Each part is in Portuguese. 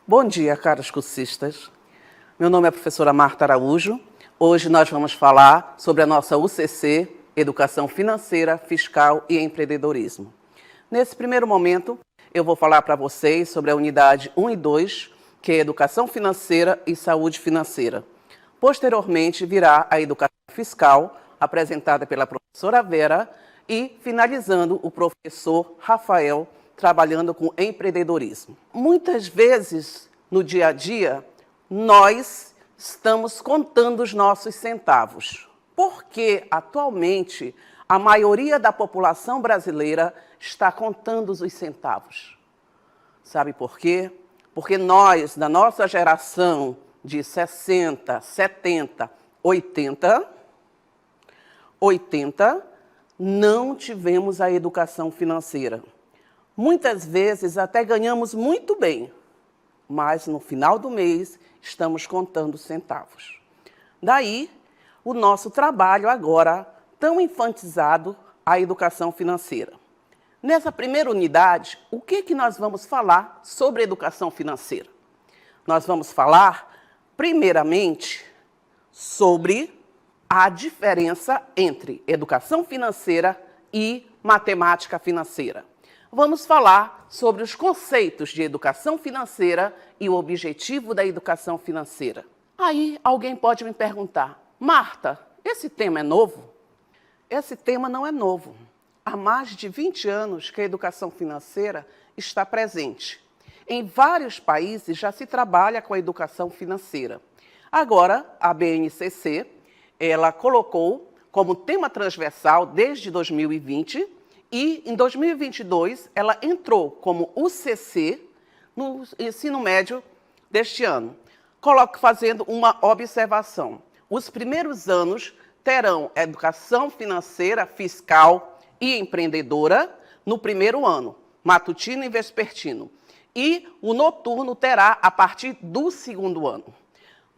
Bom dia, caros cursistas. Meu nome é a professora Marta Araújo. Hoje nós vamos falar sobre a nossa UCC, Educação Financeira, Fiscal e Empreendedorismo. Nesse primeiro momento, eu vou falar para vocês sobre a unidade 1 e 2, que é Educação Financeira e Saúde Financeira. Posteriormente, virá a Educação Fiscal, apresentada pela professora Vera, e, finalizando, o professor Rafael, trabalhando com empreendedorismo. Muitas vezes, no dia a dia, nós estamos contando os nossos centavos, porque atualmente a maioria da população brasileira está contando os centavos. Sabe por quê? Porque nós, da nossa geração de 60, 70, 80, não tivemos a educação financeira. Muitas vezes até ganhamos muito bem, mas no final do mês estamos contando centavos. Daí, o nosso trabalho agora, tão enfatizado, a educação financeira. Nessa primeira unidade, o que nós vamos falar sobre educação financeira? Nós vamos falar, primeiramente, sobre a diferença entre educação financeira e matemática financeira. Vamos falar sobre os conceitos de educação financeira e o objetivo da educação financeira. Aí alguém pode me perguntar, Marta, esse tema é novo? Esse tema não é novo. Há mais de 20 anos que a educação financeira está presente. Em vários países já se trabalha com a educação financeira. Agora, a BNCC, ela colocou como tema transversal desde 2020 e, em 2022, ela entrou como UCC no ensino médio deste ano, fazendo uma observação. Os primeiros anos terão educação financeira, fiscal e empreendedora no primeiro ano, matutino e vespertino. E o noturno terá a partir do segundo ano.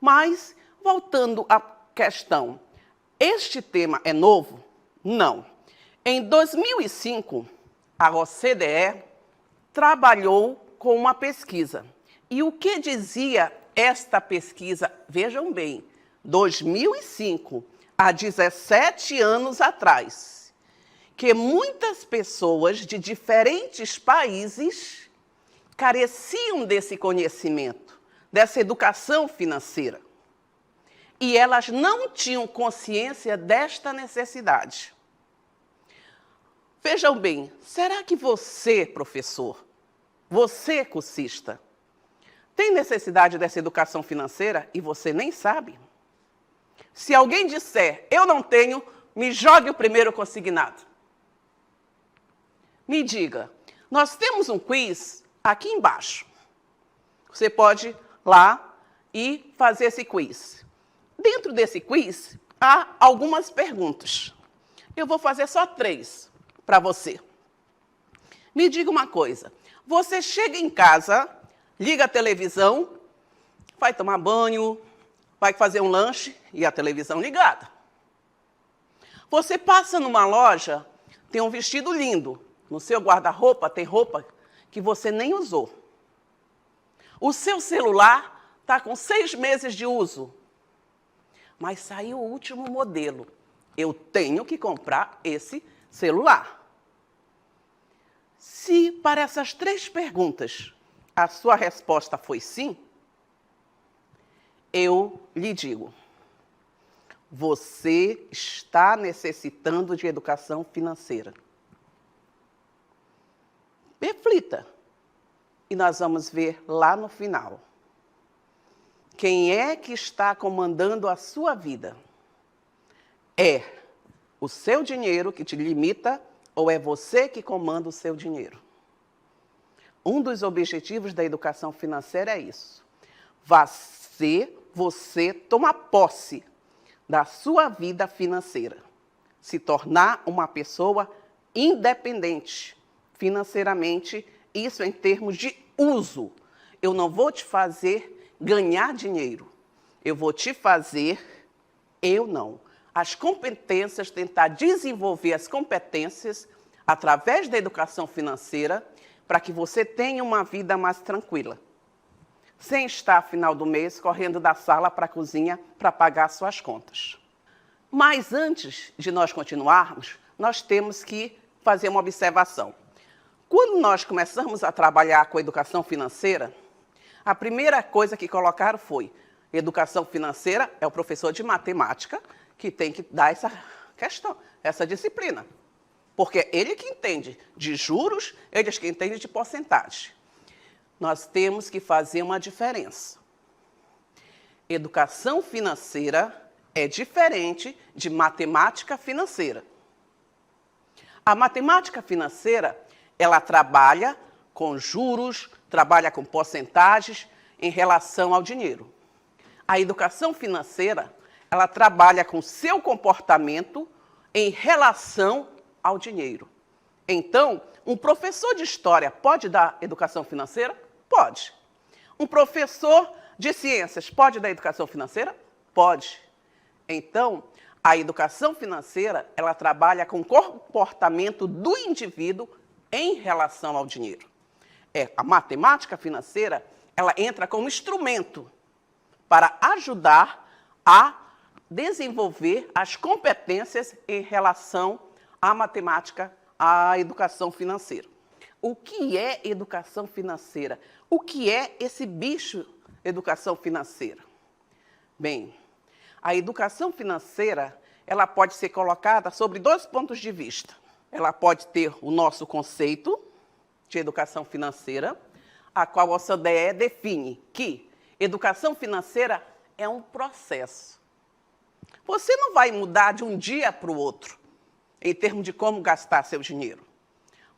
Mas, voltando à questão, este tema é novo? Não. Em 2005, a OCDE trabalhou com uma pesquisa. E o que dizia esta pesquisa? Vejam bem, 2005, há 17 anos atrás, que muitas pessoas de diferentes países careciam desse conhecimento, dessa educação financeira. E elas não tinham consciência desta necessidade. Vejam bem, será que você, professor, você, cursista, tem necessidade dessa educação financeira e você nem sabe? Se alguém disser, eu não tenho, me jogue o primeiro consignado. Me diga, nós temos um quiz aqui embaixo. Você pode ir lá e fazer esse quiz. Dentro desse quiz, há algumas perguntas. Eu vou fazer só 3 para você. Me diga uma coisa, você chega em casa, liga a televisão, vai tomar banho, vai fazer um lanche e a televisão ligada. Você passa numa loja, tem um vestido lindo, no seu guarda-roupa tem roupa que você nem usou. O seu celular está com 6 meses de uso, mas saiu o último modelo. Eu tenho que comprar esse celular. Se para essas 3 perguntas a sua resposta foi sim, eu lhe digo, você está necessitando de educação financeira. Reflita. E nós vamos ver lá no final. Quem é que está comandando a sua vida? É o seu dinheiro que te limita ou é você que comanda o seu dinheiro? Um dos objetivos da educação financeira é isso. Você tomar posse da sua vida financeira. Se tornar uma pessoa independente financeiramente, isso em termos de uso. Eu não vou te fazer ganhar dinheiro. Eu vou te fazer, as competências, tentar desenvolver as competências através da educação financeira para que você tenha uma vida mais tranquila. sem estar, final do mês, correndo da sala para a cozinha para pagar suas contas. Mas antes de nós continuarmos, nós temos que fazer uma observação. Quando nós começamos a trabalhar com a educação financeira, a primeira coisa que colocaram foi: educação financeira é o professor de matemática que tem que dar essa questão, essa disciplina. Porque é ele que entende de juros, ele que entende de porcentagem. Nós temos que fazer uma diferença. Educação financeira é diferente de matemática financeira. A matemática financeira, ela trabalha com juros, trabalha com porcentagens em relação ao dinheiro. A educação financeira, ela trabalha com seu comportamento em relação ao dinheiro. Então, um professor de história pode dar educação financeira? Pode. Um professor de ciências pode dar educação financeira? Pode. Então, a educação financeira, ela trabalha com o comportamento do indivíduo em relação ao dinheiro. A matemática financeira, ela entra como instrumento para ajudar a desenvolver as competências em relação à matemática, à educação financeira. O que é educação financeira? O que é esse bicho educação financeira? Bem, a educação financeira, ela pode ser colocada sobre 2 pontos de vista. Ela pode ter o nosso conceito de educação financeira, a qual a OCDE define que educação financeira é um processo. Você não vai mudar de um dia para o outro, em termos de como gastar seu dinheiro.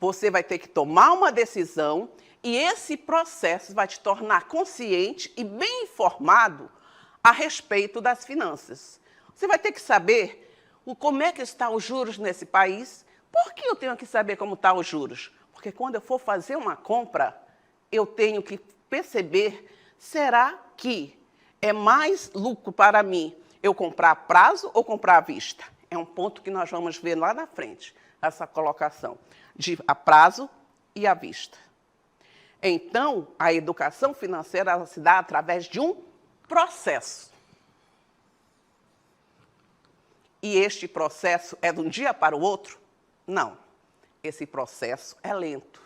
Você vai ter que tomar uma decisão e esse processo vai te tornar consciente e bem informado a respeito das finanças. Você vai ter que saber como é que estão os juros nesse país. Por que eu tenho que saber como estão os juros? Porque quando eu for fazer uma compra, eu tenho que perceber, será que é mais lucro para mim eu comprar a prazo ou comprar à vista? É um ponto que nós vamos ver lá na frente, essa colocação de a prazo e à vista. Então, a educação financeira ela se dá através de um processo. E este processo é de um dia para o outro? Não. Esse processo é lento.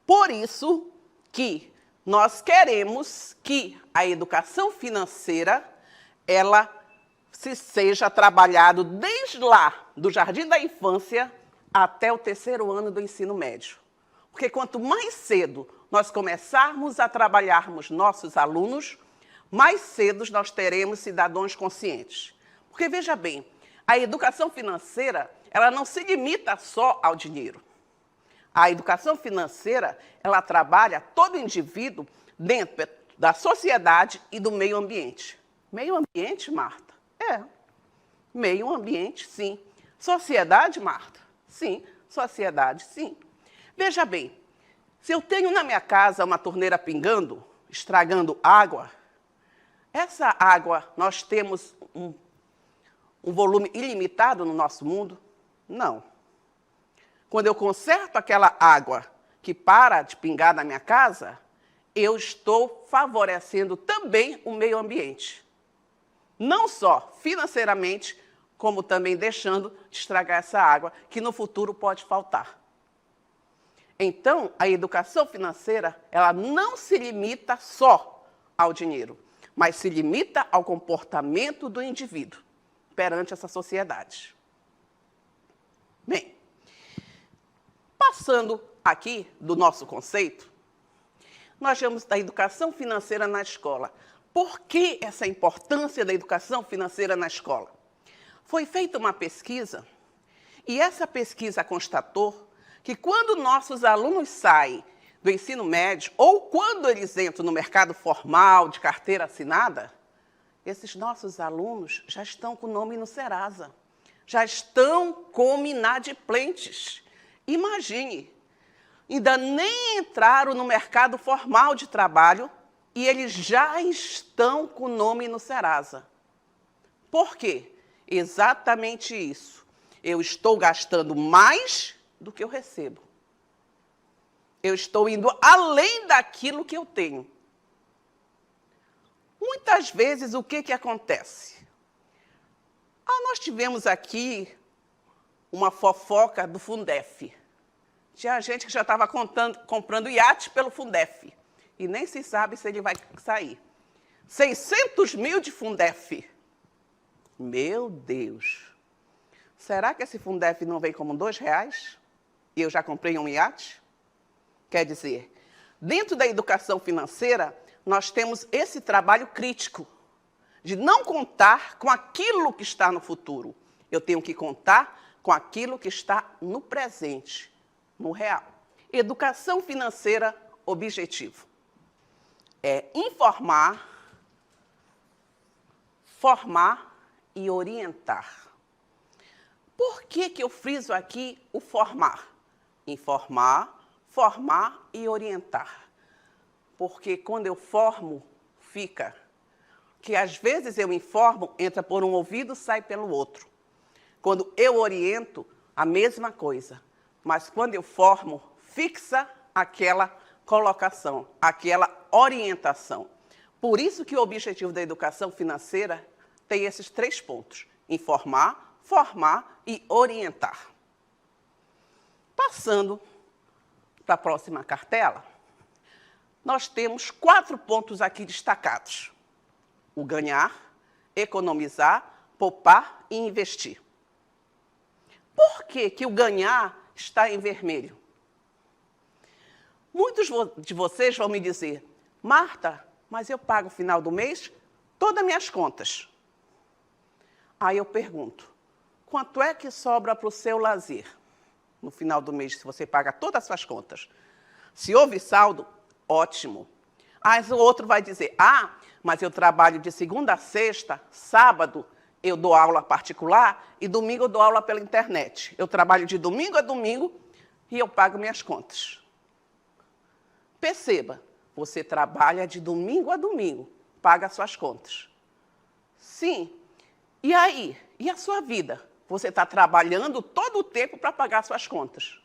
Por isso que nós queremos que a educação financeira ela seja trabalhado desde lá, do jardim da infância, até o 3º ano do ensino médio. Porque quanto mais cedo nós começarmos a trabalharmos nossos alunos, mais cedo nós teremos cidadãos conscientes. Porque, veja bem, a educação financeira ela não se limita só ao dinheiro. A educação financeira ela trabalha todo indivíduo dentro da sociedade e do meio ambiente. Meio ambiente, Marta? Meio ambiente, sim. Sociedade, Marta? Sim. Sociedade, sim. Veja bem, se eu tenho na minha casa uma torneira pingando, estragando água, essa água, nós temos um volume ilimitado no nosso mundo? Não. Quando eu conserto aquela água que para de pingar na minha casa, eu estou favorecendo também o meio ambiente. Não só financeiramente, como também deixando de estragar essa água, que no futuro pode faltar. Então, a educação financeira, ela não se limita só ao dinheiro, mas se limita ao comportamento do indivíduo perante essa sociedade. Bem, passando aqui do nosso conceito, nós vamos da educação financeira na escola. Por que essa importância da educação financeira na escola? Foi feita uma pesquisa, e essa pesquisa constatou que quando nossos alunos saem do ensino médio, ou quando eles entram no mercado formal, de carteira assinada, esses nossos alunos já estão com o nome no Serasa, já estão como inadimplentes. Imagine, ainda nem entraram no mercado formal de trabalho e eles já estão com o nome no Serasa. Por quê? Exatamente isso. Eu estou gastando mais do que eu recebo. Eu estou indo além daquilo que eu tenho. Muitas vezes, o que acontece? Nós tivemos aqui uma fofoca do Fundef. Tinha gente que já estava comprando iate pelo Fundef. E nem se sabe se ele vai sair. 600 mil de Fundef. Meu Deus! Será que esse Fundef não vem como R$2? E eu já comprei um iate? Quer dizer, dentro da educação financeira, nós temos esse trabalho crítico de não contar com aquilo que está no futuro. Eu tenho que contar com aquilo que está no presente, no real. Educação financeira, objetivo. É informar, formar e orientar. Por que eu friso aqui o formar? Informar, formar e orientar. Porque quando eu formo, fica. Que às vezes eu informo, entra por um ouvido, sai pelo outro. Quando eu oriento, a mesma coisa. Mas quando eu formo, fixa aquela colocação, aquela orientação. Por isso que o objetivo da educação financeira tem esses 3 pontos: informar, formar e orientar. Passando para a próxima cartela, nós temos 4 pontos aqui destacados: o ganhar, economizar, poupar e investir. Por que o ganhar está em vermelho? Muitos de vocês vão me dizer: Marta, mas eu pago no final do mês todas as minhas contas. Aí eu pergunto: quanto é que sobra para o seu lazer no final do mês, se você paga todas as suas contas? Se houve saldo, ótimo. Mas o outro vai dizer: mas eu trabalho de segunda a sexta, sábado eu dou aula particular e domingo eu dou aula pela internet. Eu trabalho de domingo a domingo e eu pago minhas contas. Perceba, você trabalha de domingo a domingo, paga suas contas. Sim. E aí? E a sua vida? Você está trabalhando todo o tempo para pagar suas contas.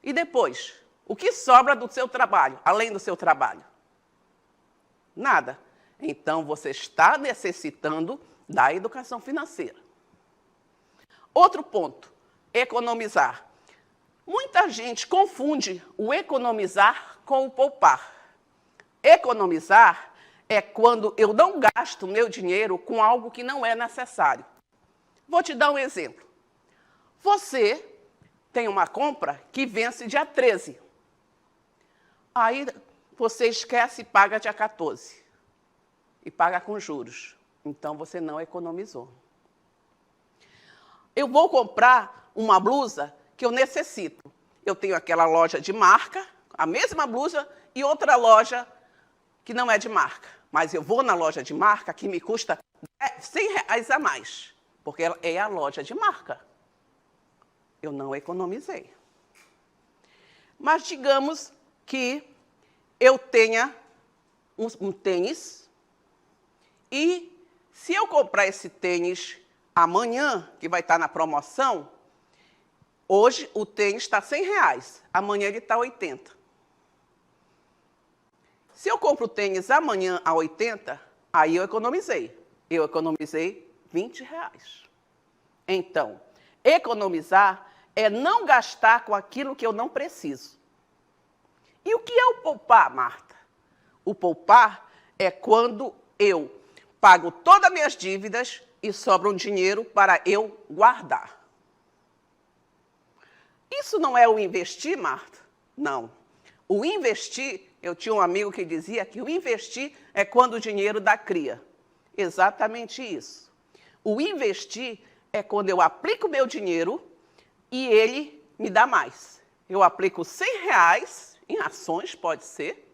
E depois? O que sobra do seu trabalho, além do seu trabalho? Nada. Então, você está necessitando da educação financeira. Outro ponto, economizar. Muita gente confunde o economizar com o poupar. Economizar é quando eu não gasto meu dinheiro com algo que não é necessário. Vou te dar um exemplo. Você tem uma compra que vence dia 13. Aí você esquece e paga dia 14. E paga com juros. Então, você não economizou. Eu vou comprar uma blusa que eu necessito. Eu tenho aquela loja de marca, a mesma blusa, e outra loja que não é de marca. Mas eu vou na loja de marca que me custa R$100 a mais, porque ela é a loja de marca. Eu não economizei. Mas digamos que eu tenha um tênis e se eu comprar esse tênis amanhã, que vai estar na promoção, hoje o tênis está R$100, amanhã ele está 80. Se eu compro o tênis amanhã a 80, aí eu economizei. Eu economizei R$20. Então, economizar é não gastar com aquilo que eu não preciso. E o que é o poupar, Marta? O poupar é quando eu pago todas as minhas dívidas e sobra um dinheiro para eu guardar. Isso não é o investir, Marta? Não. O investir, eu tinha um amigo que dizia que o investir é quando o dinheiro dá cria. Exatamente isso. O investir é quando eu aplico meu dinheiro e ele me dá mais. Eu aplico R$100 em ações, pode ser,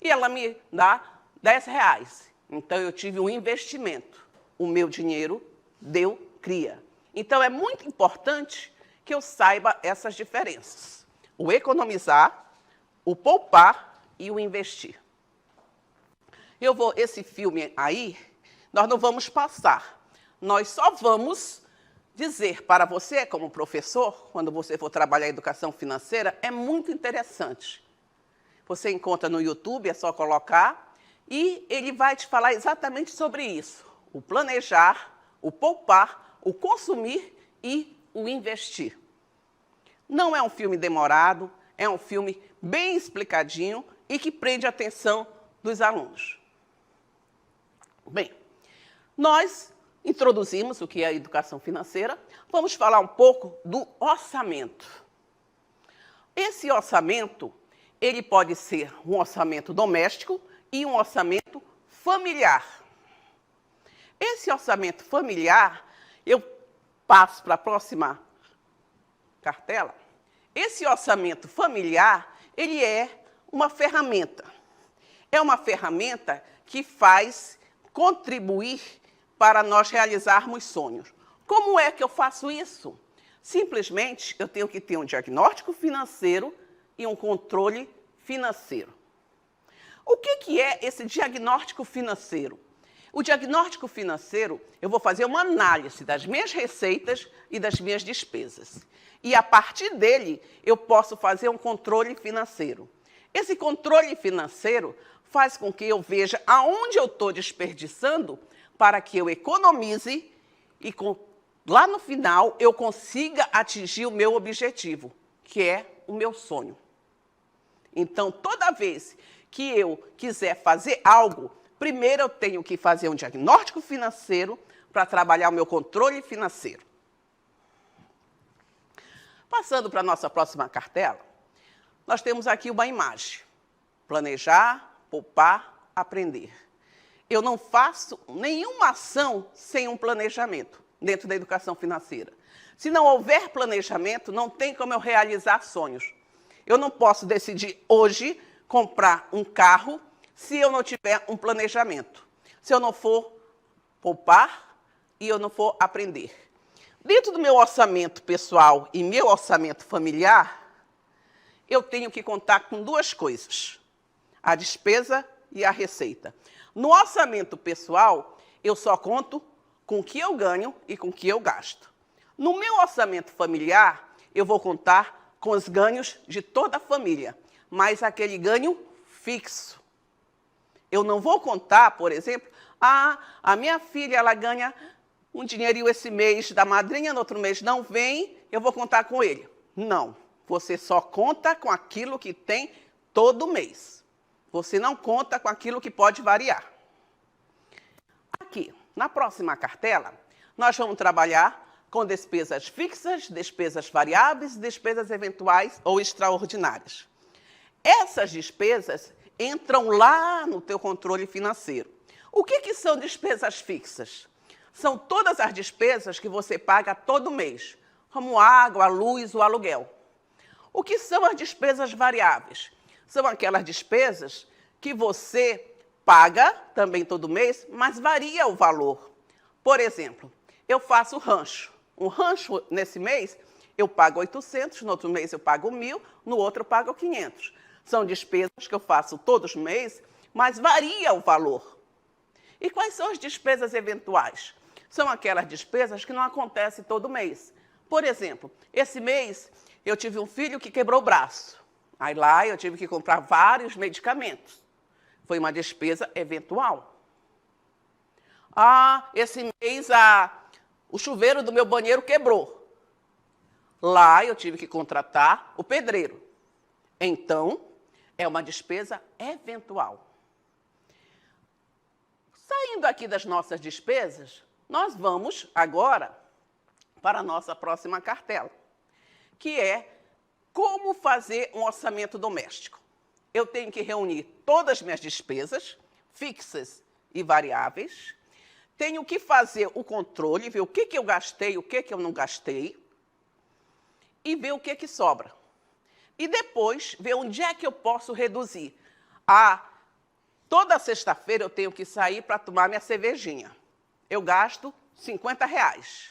e ela me dá R$10. Então, eu tive um investimento. O meu dinheiro deu cria. Então, é muito importante que eu saiba essas diferenças. O economizar, o poupar e o investir. Esse filme aí, nós não vamos passar. Nós só vamos dizer para você, como professor, quando você for trabalhar educação financeira, é muito interessante. Você encontra no YouTube, é só colocar, E ele vai te falar exatamente sobre isso: o planejar, o poupar, o consumir e o investir. Não é um filme demorado, é um filme bem explicadinho e que prende a atenção dos alunos. Bem, nós introduzimos o que é a educação financeira. Vamos falar um pouco do orçamento. Esse orçamento, ele pode ser um orçamento doméstico e um orçamento familiar. Esse orçamento familiar, eu passo para a próxima cartela. Esse orçamento familiar, ele é uma ferramenta. É uma ferramenta que faz contribuir para nós realizarmos sonhos. Como é que eu faço isso? Simplesmente, eu tenho que ter um diagnóstico financeiro e um controle financeiro. O que é esse diagnóstico financeiro? O diagnóstico financeiro, eu vou fazer uma análise das minhas receitas e das minhas despesas. E, a partir dele, eu posso fazer um controle financeiro. Esse controle financeiro faz com que eu veja aonde eu estou desperdiçando para que eu economize e, lá no final, eu consiga atingir o meu objetivo, que é o meu sonho. Então, toda vez que eu quiser fazer algo, primeiro eu tenho que fazer um diagnóstico financeiro para trabalhar o meu controle financeiro. Passando para a nossa próxima cartela, nós temos aqui uma imagem: planejar, poupar, aprender. Eu não faço nenhuma ação sem um planejamento dentro da educação financeira. Se não houver planejamento, não tem como eu realizar sonhos. Eu não posso decidir hoje comprar um carro se eu não tiver um planejamento, se eu não for poupar e eu não for aprender. Dentro do meu orçamento pessoal e meu orçamento familiar, eu tenho que contar com duas coisas: a despesa e a receita. No orçamento pessoal, eu só conto com o que eu ganho e com o que eu gasto. No meu orçamento familiar, eu vou contar com os ganhos de toda a família, mas aquele ganho fixo. Eu não vou contar, por exemplo, a minha filha ela ganha um dinheirinho esse mês da madrinha, no outro mês não vem, eu vou contar com ele. Não, você só conta com aquilo que tem todo mês. Você não conta com aquilo que pode variar. Aqui, na próxima cartela, nós vamos trabalhar com despesas fixas, despesas variáveis, despesas eventuais ou extraordinárias. Essas despesas entram lá no teu controle financeiro. O que são despesas fixas? São todas as despesas que você paga todo mês, como água, luz, o aluguel. O que são as despesas variáveis? São aquelas despesas que você paga também todo mês, mas varia o valor. Por exemplo, eu faço rancho. Um rancho, nesse mês, eu pago 800, no outro mês eu pago 1.000, no outro eu pago 500. São despesas que eu faço todos os meses, mas varia o valor. E quais são as despesas eventuais? São aquelas despesas que não acontecem todo mês. Por exemplo, esse mês eu tive um filho que quebrou o braço. Aí lá eu tive que comprar vários medicamentos. Foi uma despesa eventual. Esse mês o chuveiro do meu banheiro quebrou. Lá eu tive que contratar o pedreiro. Então, é uma despesa eventual. Saindo aqui das nossas despesas, nós vamos agora para a nossa próxima cartela, que é como fazer um orçamento doméstico. Eu tenho que reunir todas as minhas despesas, fixas e variáveis. Tenho que fazer o controle, ver o que eu gastei, o que eu não gastei, e ver o que sobra. E depois, ver onde é que eu posso reduzir. Toda sexta-feira eu tenho que sair para tomar minha cervejinha. Eu gasto R$50.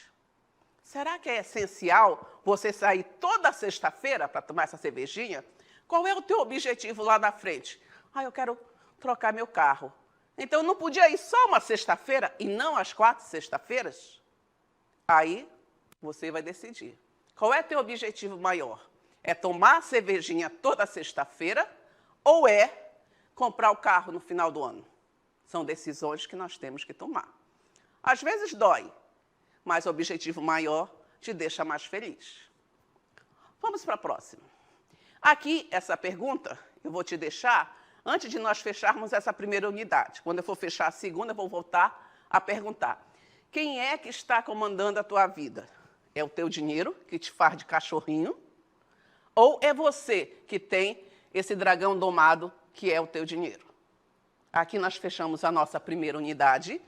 Será que é essencial você sair toda sexta-feira para tomar essa cervejinha? Qual é o teu objetivo lá na frente? Eu quero trocar meu carro. Então, eu não podia ir só uma sexta-feira e não as 4 sexta-feiras? Aí, você vai decidir. Qual é teu objetivo maior? É tomar cervejinha toda sexta-feira ou é comprar o carro no final do ano? São decisões que nós temos que tomar. Às vezes dói, mas o objetivo maior te deixa mais feliz. Vamos para a próxima. Aqui, essa pergunta, eu vou te deixar antes de nós fecharmos essa primeira unidade. Quando eu for fechar a segunda, eu vou voltar a perguntar. Quem é que está comandando a tua vida? É o teu dinheiro, que te faz de cachorrinho? Ou é você que tem esse dragão domado, que é o teu dinheiro? Aqui nós fechamos a nossa primeira unidade